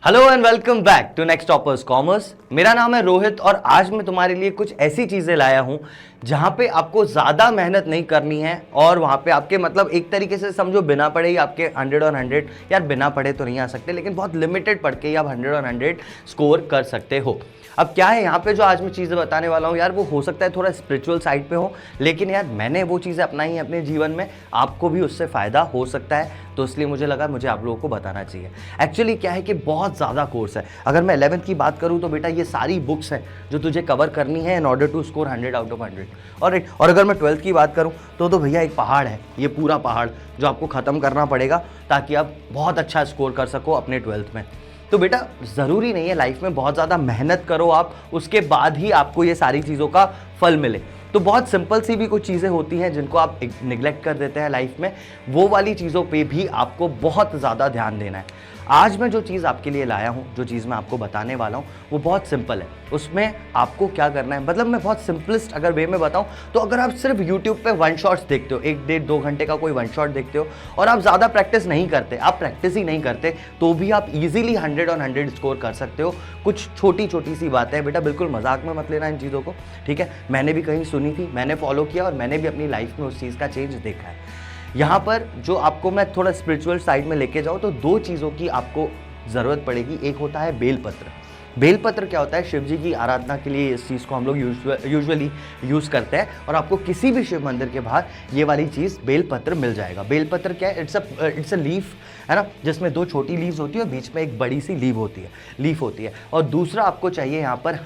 Hello and welcome back to Next Toppers Commerce. मेरा नाम है रोहित और आज मैं तुम्हारे लिए कुछ ऐसी चीजें लाया हूं जहां पे आपको ज्यादा मेहनत नहीं करनी है और वहां पे आपके मतलब एक तरीके से समझो बिना पढ़े ही आपके 100 और 100 यार बिना पढ़े तो नहीं आ सकते, लेकिन बहुत लिमिटेड पढ़ के ही आप 100 और 100 स्कोर कर सकते हो। अब क्या है यहाँ पे जो आज मैं चीज़ें बताने वाला हूँ यार, वो हो सकता है थोड़ा स्पिरिचुअल साइड पे हो, लेकिन यार मैंने वो चीज़ें अपनाई हैं अपने जीवन में, आपको भी उससे फ़ायदा हो सकता है, तो इसलिए मुझे लगा मुझे आप लोगों को बताना चाहिए। एक्चुअली क्या है कि बहुत ज़्यादा कोर्स है। अगर मैं 11th की बात करूँ तो बेटा ये सारी बुक्स हैं जो तुझे कवर करनी है in order to score 100 out of 100। और अगर मैं 12th की बात करूँ तो भैया एक पहाड़ है, ये पूरा पहाड़ जो आपको ख़त्म करना पड़ेगा ताकि आप बहुत अच्छा स्कोर कर सको अपने 12th में। तो बेटा ज़रूरी नहीं है लाइफ में बहुत ज़्यादा मेहनत करो आप, उसके बाद ही आपको ये सारी चीज़ों का फल मिले। तो बहुत सिंपल सी भी कुछ चीज़ें होती हैं जिनको आप निगलेक्ट कर देते हैं लाइफ में, वो वाली चीज़ों पे भी आपको बहुत ज़्यादा ध्यान देना है। आज मैं जो चीज़ आपके लिए लाया हूँ, जो चीज़ मैं आपको बताने वाला हूँ, वो बहुत सिंपल है। उसमें आपको क्या करना है, मतलब मैं बहुत सिंपलिस्ट अगर वे में बताऊँ तो अगर आप सिर्फ यूट्यूब पे वन शॉट्स देखते हो, 1 डेढ़ 2 घंटे का कोई वन शॉट देखते हो और आप ज़्यादा प्रैक्टिस नहीं करते, आप प्रैक्टिस ही नहीं करते, तो भी आप इजीली 100 ऑन 100 स्कोर कर सकते हो। कुछ छोटी छोटी सी बातें हैं बेटा, बिल्कुल मजाक में मत लेना इन चीज़ों को, ठीक है। मैंने भी कहीं सुनी थी, मैंने फॉलो किया और मैंने भी अपनी लाइफ में उस चीज़ का चेंज देखा है। यहाँ पर जो आपको मैं थोड़ा स्पिरिचुअल साइड में लेके जाऊँ तो 2 चीज़ों की आपको ज़रूरत पड़ेगी। एक होता है बेलपत्र। बेलपत्र क्या होता है, शिव जी की आराधना के लिए इस चीज़ को हम लोग यूजुअली यूज़ करते हैं और आपको किसी भी शिव मंदिर के बाहर ये वाली चीज़ बेलपत्र मिल जाएगा। बेलपत्र क्या है, इट्स अ लीफ है ना, जिसमें 2 छोटी लीव्स होती है और बीच में एक बड़ी सी लीफ होती है। और दूसरा आपको चाहिए यहाँ पर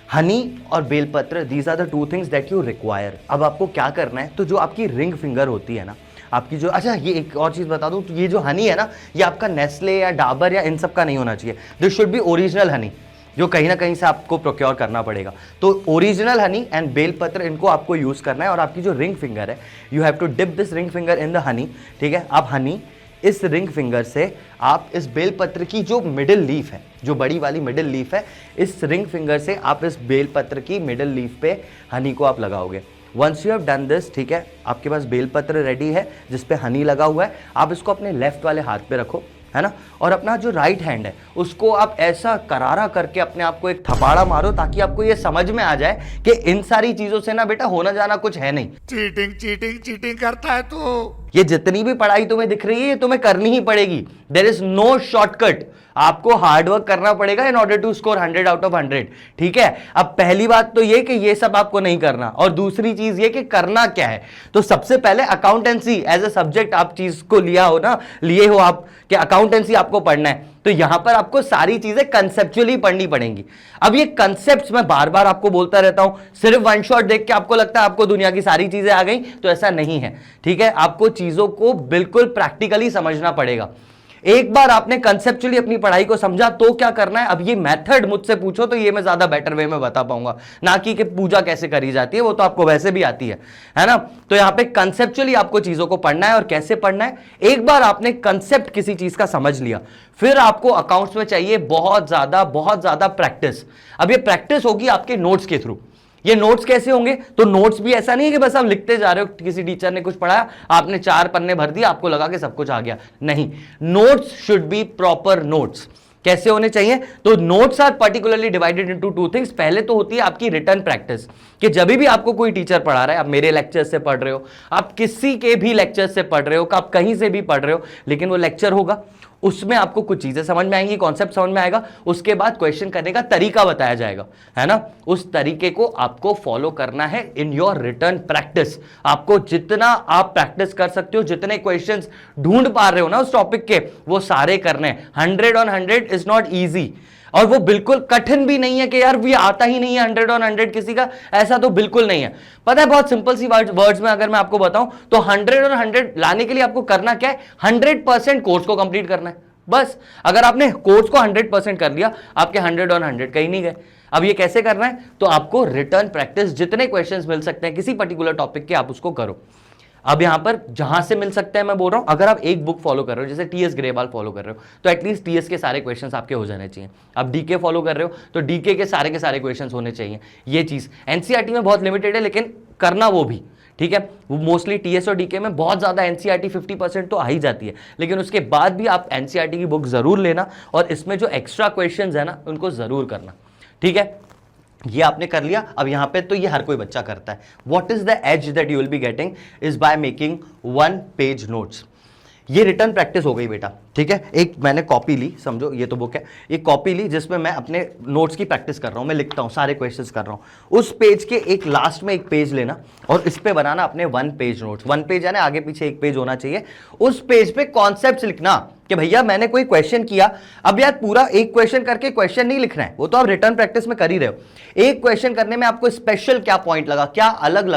हनी और बेलपत्र, these are the 2 things that you require. अब आपको क्या करना है, तो जो आपकी रिंग फिंगर होती है ना आपकी, जो अच्छा ये एक और चीज़ बता दूं, तो ये जो हनी है ना, ये आपका नेस्ले या डाबर या इन सब का नहीं होना चाहिए। This should be original Honey, जो कहीं ना कहीं से आपको प्रोक्योर करना पड़ेगा। तो ओरिजिनल हनी एंड बेलपत्र, इनको आपको यूज़ करना है। और आपकी जो रिंग फिंगर है, you have to dip this ring finger in the honey, ठीक है। आप हनी इस रिंग फिंगर से आप इस बेलपत्र की जो मिडिल लीफ है, जो बड़ी वाली मिडिल लीफ है, इस रिंग फिंगर से आप इस बेलपत्र की मिडिल लीफ पे हनी को आप लगाओगे। Once you have done this, ठीक है, आपके पास बेलपत्र रेडी है जिस पे हनी लगा हुआ है। आप इसको अपने लेफ्ट वाले हाथ पे रखो, है ना, और अपना जो राइट हैंड है उसको आप ऐसा करारा करके अपने आप को एक थपाड़ा मारो ताकि आपको ये समझ में आ जाए कि इन सारी चीजों से ना बेटा होना जाना कुछ है नहीं। चीटिंग करता है तू। ये जितनी भी पढ़ाई तुम्हें दिख रही है ये तुम्हें करनी ही पड़ेगी। देयर इज नो शॉर्टकट, आपको हार्डवर्क करना पड़ेगा in order to score 100 out of 100, ठीक है। अब पहली बात तो ये कि ये सब आपको नहीं करना, और दूसरी चीज ये कि करना क्या है। तो सबसे पहले अकाउंटेंसी एज ए सब्जेक्ट आप चीज को लिए हो आप कि अकाउंटेंसी आपको पढ़ना है, तो यहां पर आपको सारी चीजें कंसेप्चुअली पढ़नी पड़ेंगी। अब ये कंसेप्ट्स मैं बार बार आपको बोलता रहता हूं, सिर्फ वन शॉट देख के आपको लगता है आपको दुनिया की सारी चीजें आ गई, तो ऐसा नहीं है, ठीक है। आपको चीजों को बिल्कुल प्रैक्टिकली समझना पड़ेगा। एक बार आपने कंसेप्चुअली अपनी पढ़ाई को समझा तो क्या करना है। अब ये मेथड मुझसे पूछो तो ये मैं ज्यादा बेटर वे में बता पाऊंगा, ना कि पूजा कैसे करी जाती है, वो तो आपको वैसे भी आती है ना। तो यहां पे कंसेप्चुअली आपको चीजों को पढ़ना है। और कैसे पढ़ना है, एक बार आपने कंसेप्ट किसी चीज का समझ लिया, फिर आपको अकाउंट्स में चाहिए बहुत ज्यादा प्रैक्टिस। अब ये प्रैक्टिस होगी आपके नोट्स के थ्रू। ये नोट्स कैसे होंगे, तो नोट्स भी ऐसा नहीं है कि बस आप लिखते जा रहे हो, किसी टीचर ने कुछ पढ़ाया आपने 4 पन्ने भर दिया आपको लगा कि सब कुछ आ गया, नहीं। Notes should be proper notes. कैसे होने चाहिए, तो notes are particularly divided into 2 things. पहले तो होती है आपकी रिटन प्रैक्टिस, कि जब भी आपको कोई टीचर पढ़ा रहा है, आप मेरे लेक्चर से पढ़ रहे हो, आप किसी के भी लेक्चर से पढ़ रहे हो, आप कहीं से भी पढ़ रहे हो, लेकिन वो लेक्चर होगा, उसमें आपको कुछ चीजें समझ में आएंगी, कॉन्सेप्ट समझ में आएगा, उसके बाद क्वेश्चन करने का तरीका बताया जाएगा, है ना। उस तरीके को आपको फॉलो करना है इन योर रिटन प्रैक्टिस। आपको जितना आप प्रैक्टिस कर सकते हो, जितने क्वेश्चंस ढूंढ पा रहे हो ना उस टॉपिक के, वो सारे करने हैं। 100 ऑन 100 इज नॉट ईजी, और वो बिल्कुल कठिन भी नहीं है कि यार ये आता ही नहीं है 100 ऑन 100 किसी का, ऐसा तो बिल्कुल नहीं है। पता है, बहुत सिंपल सी वर्ड्स में अगर मैं आपको बताऊं तो 100 ऑन 100 लाने के लिए आपको करना क्या है, 100% कोर्स को कंप्लीट करना है बस। अगर आपने कोर्स को 100% कर लिया, आपके 100 ऑन 100 कहीं नहीं गए। अब ये कैसे करना है, तो आपको रिटर्न प्रैक्टिस, जितने क्वेश्चंस मिल सकते हैं किसी पर्टिकुलर टॉपिक के, आप उसको करो। अब यहां पर जहां से मिल सकता है मैं बोल रहा हूं, अगर आप एक बुक फॉलो कर रहे हो, जैसे टीएस ग्रेवाल फॉलो कर रहे हो, तो एटलीस्ट टीएस के सारे क्वेश्चंस आपके हो जाने चाहिए। आप डीके फॉलो कर रहे हो तो डीके के सारे क्वेश्चंस होने चाहिए। ये चीज एनसीईआरटी में बहुत लिमिटेड है, लेकिन करना वो भी, ठीक है, वो मोस्टली टीएस और डीके में बहुत ज्यादा एनसीईआरटी 50% तो आ ही जाती है, लेकिन उसके बाद भी आप एनसीईआरटी की बुक जरूर लेना और इसमें जो एक्स्ट्रा क्वेश्चंस है ना उनको जरूर करना। ठीक है, ये आपने कर लिया। अब यहां पे तो ये हर कोई बच्चा करता है। What is the edge that you will be getting is by making 1 page notes. ये रिटर्न प्रैक्टिस हो गई बेटा। ठीक है, एक मैंने कॉपी ली, समझो ये तो बुक है, एक कॉपी ली जिसमें मैं अपने नोट्स की प्रैक्टिस कर रहा हूं, मैं लिखता हूं, सारे क्वेश्चंस कर रहा हूं। उस पेज के एक लास्ट में एक पेज लेना और इस पे बनाना अपने 1 पेज नोट्स। 1 पेज है ना, आगे पीछे एक पेज होना चाहिए। उस पेज पे कॉन्सेप्ट्स लिखना कि भैया मैंने कोई क्वेश्चन किया, अब यार पूरा एक क्वेश्चन करके क्वेश्चन नहीं लिखना है, वो तो आप रिटर्न प्रैक्टिस में कर ही रहे हो। एक क्वेश्चन करने में आपको स्पेशल क्या पॉइंट लगा, क्या अलग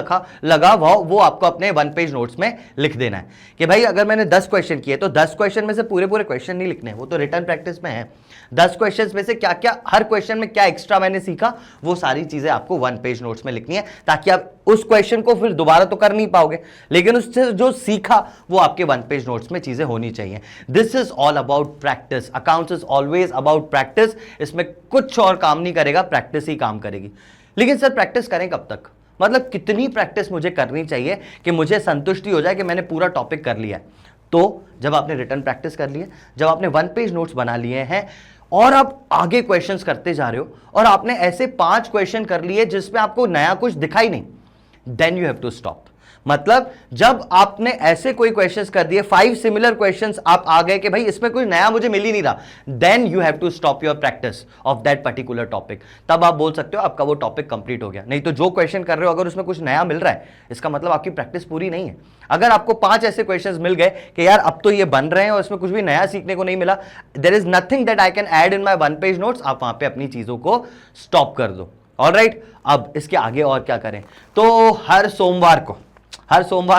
लगा वो आपको अपने 1 पेज नोट्स में लिख देना है कि भाई अगर मैंने 10 क्वेश्चन किए तो 10 क्वेश्चन में से पूरे क्वेश्चन नहीं लिखने, वो तो रिटर्न प्रैक्टिस में है। 10 क्वेश्चन में से क्या क्या, हर क्वेश्चन में क्या एक्स्ट्रा मैंने सीखा, वो सारी चीजें आपको 1 पेज नोट्स में लिखनी है, ताकि आप उस क्वेश्चन को फिर दोबारा तो कर नहीं पाओगे, लेकिन उससे जो सीखा वो आपके 1 पेज नोट्स में चीजें होनी चाहिए। This is all about practice. Accounts is always about practice. इसमें कुछ और काम नहीं करेगा, प्रैक्टिस ही काम करेगी। लेकिन सर प्रैक्टिस करें कब तक, मतलब कितनी प्रैक्टिस मुझे करनी चाहिए कि मुझे संतुष्टि हो जाए कि मैंने पूरा टॉपिक कर लिया है? तो जब आपने रिटर्न प्रैक्टिस कर ली है, जब आपने 1 पेज नोट्स बना लिए हैं और आप आगे क्वेश्चंस करते जा रहे हो और आपने ऐसे 5 क्वेश्चन कर लिए जिसमें आपको नया कुछ दिखाई नहीं, then you have to stop. मतलब जब आपने ऐसे कोई क्वेश्चंस कर दिए, 5 सिमिलर क्वेश्चंस आप आ गए कि भाई इसमें कोई नया मुझे मिल ही नहीं रहा, then you have to stop your practice of that particular topic. तब आप बोल सकते हो आपका वो टॉपिक कंप्लीट हो गया। नहीं तो जो क्वेश्चन कर रहे हो अगर उसमें कुछ नया मिल रहा है, इसका मतलब आपकी प्रैक्टिस पूरी नहीं है। अगर आपको 5 ऐसे क्वेश्चंस मिल गए कि यार अब तो ये बन रहे हैं और इसमें कुछ भी नया सीखने को नहीं मिला, there is nothing that I can add in my 1 page notes, आप वहां पे अपनी चीजों को स्टॉप कर दो। ऑलराइट, अब इसके आगे और क्या करें? तो हर सोमवार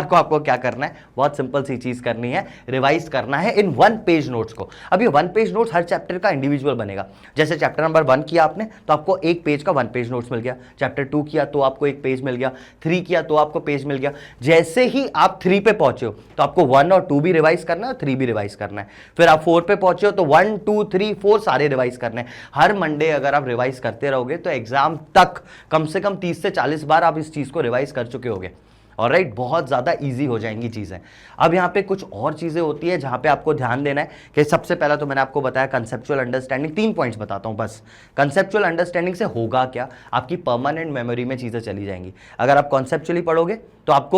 को आपको क्या करना है, बहुत सिंपल सी चीज करनी है, रिवाइज करना है इन 1 पेज नोट्स को। अब ये 1 पेज नोट्स हर चैप्टर का इंडिविजुअल बनेगा। जैसे चैप्टर नंबर 1 किया आपने तो आपको 1 पेज का 1 पेज नोट्स मिल गया, चैप्टर 2 किया तो आपको 1 पेज मिल गया, 3 किया तो आपको पेज मिल गया। जैसे ही आप 3 पे पहुंचे हो तो आपको 1 और 2 भी रिवाइज करना है और 3 भी रिवाइज करना है। फिर आप 4 पे पहुंचे हो तो 1, 2, 3, 4 सारे रिवाइज करने हैं। हर मंडे अगर आप रिवाइज करते रहोगे तो एग्जाम तक कम से कम 30 से 40 बार आप इस चीज को रिवाइज कर चुके होगे। ऑलराइट, बहुत ज्यादा इजी हो जाएंगी चीजें। अब यहां पे कुछ और चीजें होती है जहां पे आपको ध्यान देना है कि सबसे पहला तो मैंने आपको बताया कंसेप्चुअल अंडरस्टैंडिंग। 3 पॉइंट्स बताता हूं बस। कंसेप्चुअल अंडरस्टैंडिंग से होगा क्या, आपकी परमानेंट मेमोरी में चीजें चली जाएंगी। अगर आप कॉन्सेप्चुअली पढ़ोगे तो आप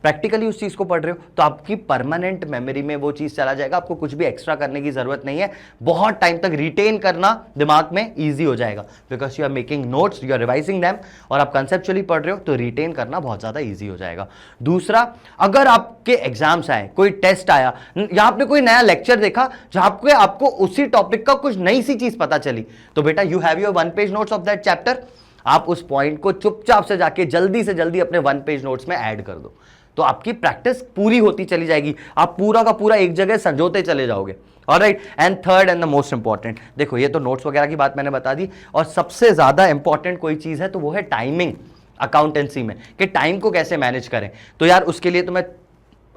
प्रैक्टिकली उस चीज को पढ़ रहे हो तो आपकी परमानेंट मेमोरी में वो चीज चला जाएगा, आपको कुछ भी एक्स्ट्रा करने की जरूरत नहीं है। बहुत टाइम तक रिटेन करना दिमाग में ईजी हो जाएगा, because you are making notes, you are revising them, और आप कंसेप्चुअली पढ़ रहे हो तो रिटेन करना बहुत ज्यादा ईजी हो जाएगा। दूसरा, अगर आपके एग्जाम्स आए, कोई टेस्ट आया या आपने कोई नया लेक्चर देखा जहां पे आपको उसी टॉपिक का कुछ नई सी चीज पता चली, तो बेटा you have your 1 page notes of that chapter. आप उस पॉइंट को चुपचाप से जाके जल्दी से जल्दी अपने 1 पेज नोट्स में ऐड कर दो, तो आपकी प्रैक्टिस पूरी होती चली जाएगी, आप पूरा का पूरा एक जगह संजोते चले जाओगे। Alright, and third and the most important, देखो ये तो नोट्स वगैरह की बात मैंने बता दी, और सबसे ज्यादा इंपॉर्टेंट कोई चीज है तो वो है टाइमिंग अकाउंटेंसी में, कि टाइम को कैसे मैनेज करें। तो यार उसके लिए तो मैं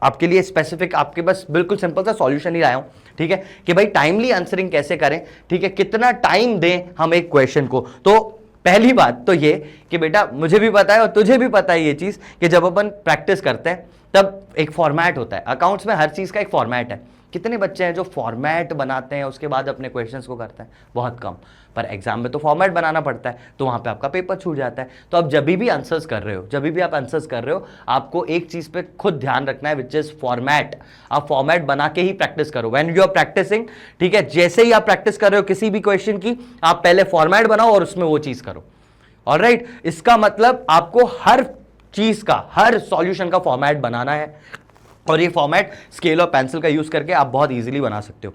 आपके लिए स्पेसिफिक आपके बस बिल्कुल सिंपल सा सॉल्यूशन ही लाया हूं, ठीक है, कि भाई टाइमली आंसरिंग कैसे करें, ठीक है, कितना टाइम दें हम एक क्वेश्चन को। तो पहली बात तो ये कि बेटा मुझे भी पता है और तुझे भी पता है ये चीज कि जब अपन प्रैक्टिस करते हैं तब एक फॉर्मेट होता है। अकाउंट्स में हर चीज का एक फॉर्मेट है। कितने बच्चे हैं जो फॉर्मेट बनाते हैं उसके बाद अपने क्वेश्चंस को करते हैं? बहुत कम। पर एग्जाम में तो फॉर्मेट बनाना पड़ता है, तो वहां पे आपका पेपर छूट जाता है। तो अब जब भी आंसर्स कर रहे हो, आपको एक चीज पे खुद ध्यान रखना है, विच इज फॉर्मेट। आप फॉर्मेट बना के ही प्रैक्टिस करो व्हेन यू आर प्रैक्टिसिंग, ठीक है। जैसे ही आप प्रैक्टिस कर रहे हो किसी भी क्वेश्चन की, आप पहले फॉर्मेट बनाओ और उसमें वो चीज करो। ऑलराइट, इसका मतलब आपको हर चीज का, हर सॉल्यूशन का फॉर्मेट बनाना है, और ये फॉर्मेट स्केल और पेंसिल का यूज करके आप बहुत इजीली बना सकते हो।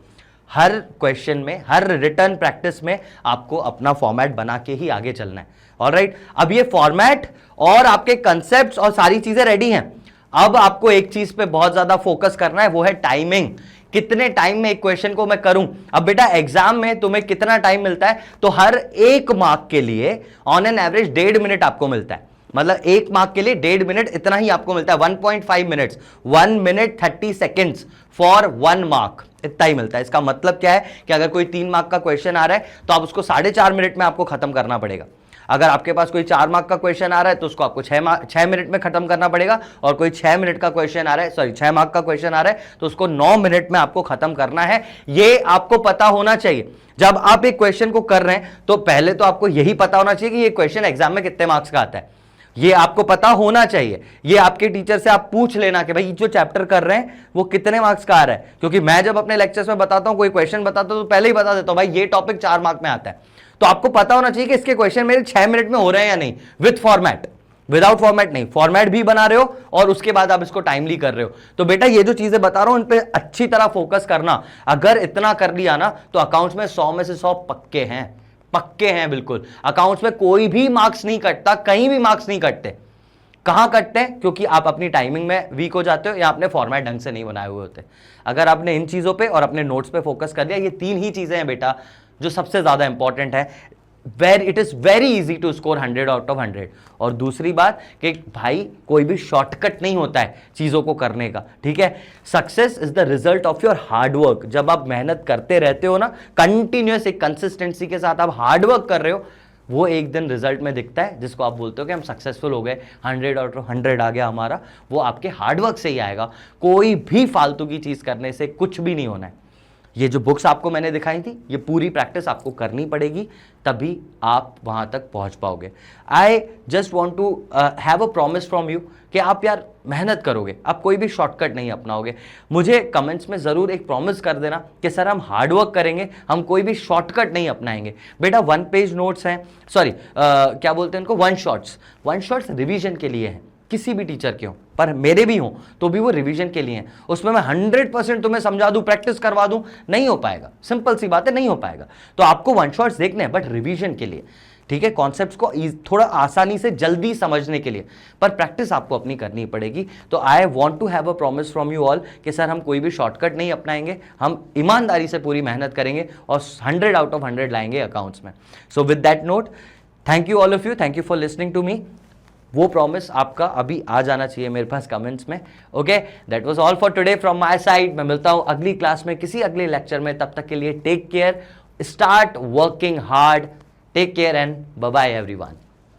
हर क्वेश्चन में, हर रिटर्न प्रैक्टिस में आपको अपना फॉर्मेट बना के ही आगे चलना है। ऑलराइट, अब ये फॉर्मेट और आपके कंसेप्ट्स और सारी चीजें रेडी हैं। अब आपको एक चीज पे बहुत ज्यादा फोकस करना है, वो है टाइमिंग। कितने टाइम में एक क्वेश्चन को मैं करूं। अब बेटा एग्जाम में तुम्हें कितना टाइम मिलता है, तो हर 1 मार्क के लिए ऑन एन एवरेज 1.5 मिनट आपको मिलता है। मतलब 1 मार्क के लिए 1.5 मिनट, इतना ही आपको मिलता है। 1.5 minutes, 1 minute 30 seconds for 1 mark, इतना ही मिलता है। इसका मतलब क्या है कि अगर कोई 3 मार्क का क्वेश्चन आ रहा है तो आप उसको 4.5 मिनट में आपको खत्म करना पड़ेगा। अगर आपके पास कोई 4 मार्क का क्वेश्चन आ रहा है तो उसको आपको 6 मिनट में खत्म करना पड़ेगा, और कोई 6 मिनट का क्वेश्चन आ रहा है, सॉरी 6 मार्क का क्वेश्चन आ रहा है तो उसको 9 मिनट में आपको खत्म करना है। ये आपको पता होना चाहिए। जब आप एक क्वेश्चन को कर रहे हैं तो पहले तो आपको यही पता होना चाहिए कि ये क्वेश्चन एग्जाम में कितने मार्क्स का आता है, ये आपको पता होना चाहिए। ये आपके टीचर से आप पूछ लेना कि भाई जो चैप्टर कर रहे हैं वो कितने मार्क्स का आ रहा है, क्योंकि मैं जब अपने लेक्चर्स में बताता हूं, कोई क्वेश्चन बताता हूं तो पहले ही बता देता हूं भाई ये टॉपिक 4 मार्क में आता है। तो आपको पता होना चाहिए कि इसके क्वेश्चन मेरे 6 मिनट में हो रहे हैं या नहीं, विथ फॉर्मेट, विदाउट फॉर्मेट नहीं, फॉर्मेट भी बना रहे हो और उसके बाद आप इसको टाइमली कर रहे हो। तो बेटा ये जो चीजें बता रहा हूं इन पे अच्छी तरह फोकस करना। अगर इतना कर लिया ना तो अकाउंट्स में 100 में से 100 पक्के हैं, पक्के हैं बिल्कुल। अकाउंट्स में कोई भी मार्क्स नहीं कटता, कहीं भी मार्क्स नहीं कटते। कहां कटते हैं? क्योंकि आप अपनी टाइमिंग में वीक हो जाते हो या आपने फॉर्मेट ढंग से नहीं बनाए हुए होते। अगर आपने इन चीजों पे और अपने नोट्स पे फोकस कर दिया, ये 3 ही चीजें हैं बेटा जो सबसे ज्यादा इंपॉर्टेंट है, where it is very easy to score 100 out of 100। और दूसरी बात कि भाई कोई भी शॉर्टकट नहीं होता है चीजों को करने का, ठीक है। Success is the result of your hard work. जब आप मेहनत करते रहते हो ना, कंटिन्यूअस एक कंसिस्टेंसी के साथ आप हार्ड वर्क कर रहे हो, वो एक दिन रिजल्ट में दिखता है, जिसको आप बोलते हो कि हम सक्सेसफुल हो गए, 100 आउट ऑफ 100 आ गया हमारा। वो आपके हार्डवर्क से ही आएगा। कोई भी फालतू की चीज करने से कुछ भी नहीं होना है। ये जो बुक्स आपको मैंने दिखाई थी, ये पूरी प्रैक्टिस आपको करनी पड़ेगी, तभी आप वहां तक पहुंच पाओगे। I just want to have a promise from you कि आप यार मेहनत करोगे, आप कोई भी शॉर्टकट नहीं अपनाओगे। मुझे कमेंट्स में जरूर एक प्रॉमिस कर देना कि सर हम हार्डवर्क करेंगे, हम कोई भी शॉर्टकट नहीं अपनाएंगे। बेटा 1 पेज नोट्स हैं, सॉरी क्या बोलते हैं इनको, 1 शॉट्स रिवीजन के लिए हैं, किसी भी टीचर के हो, पर मेरे भी हों तो भी वो रिवीजन के लिए हैं। उसमें मैं 100% तुम्हें समझा दूं, प्रैक्टिस करवा दूं, नहीं हो पाएगा। सिंपल सी बात है, नहीं हो पाएगा। तो आपको 1 शॉट्स देखने हैं, बट रिवीजन के लिए, ठीक है, कॉन्सेप्ट्स को थोड़ा आसानी से जल्दी समझने के लिए, पर प्रैक्टिस आपको अपनी करनी पड़ेगी। तो I want to have a promise from you all कि सर हम कोई भी शॉर्टकट नहीं अपनाएंगे, हम ईमानदारी से पूरी मेहनत करेंगे और 100 आउट ऑफ 100 लाएंगे अकाउंट्स में। So with that note, thank you all of you, thank you for listening to me. वो प्रॉमिस आपका अभी आ जाना चाहिए मेरे पास कमेंट्स में। Okay, that was all for today from my side. मैं मिलता हूं अगली क्लास में, किसी अगले लेक्चर में। तब तक के लिए take care, start working hard, take care and bye bye everyone.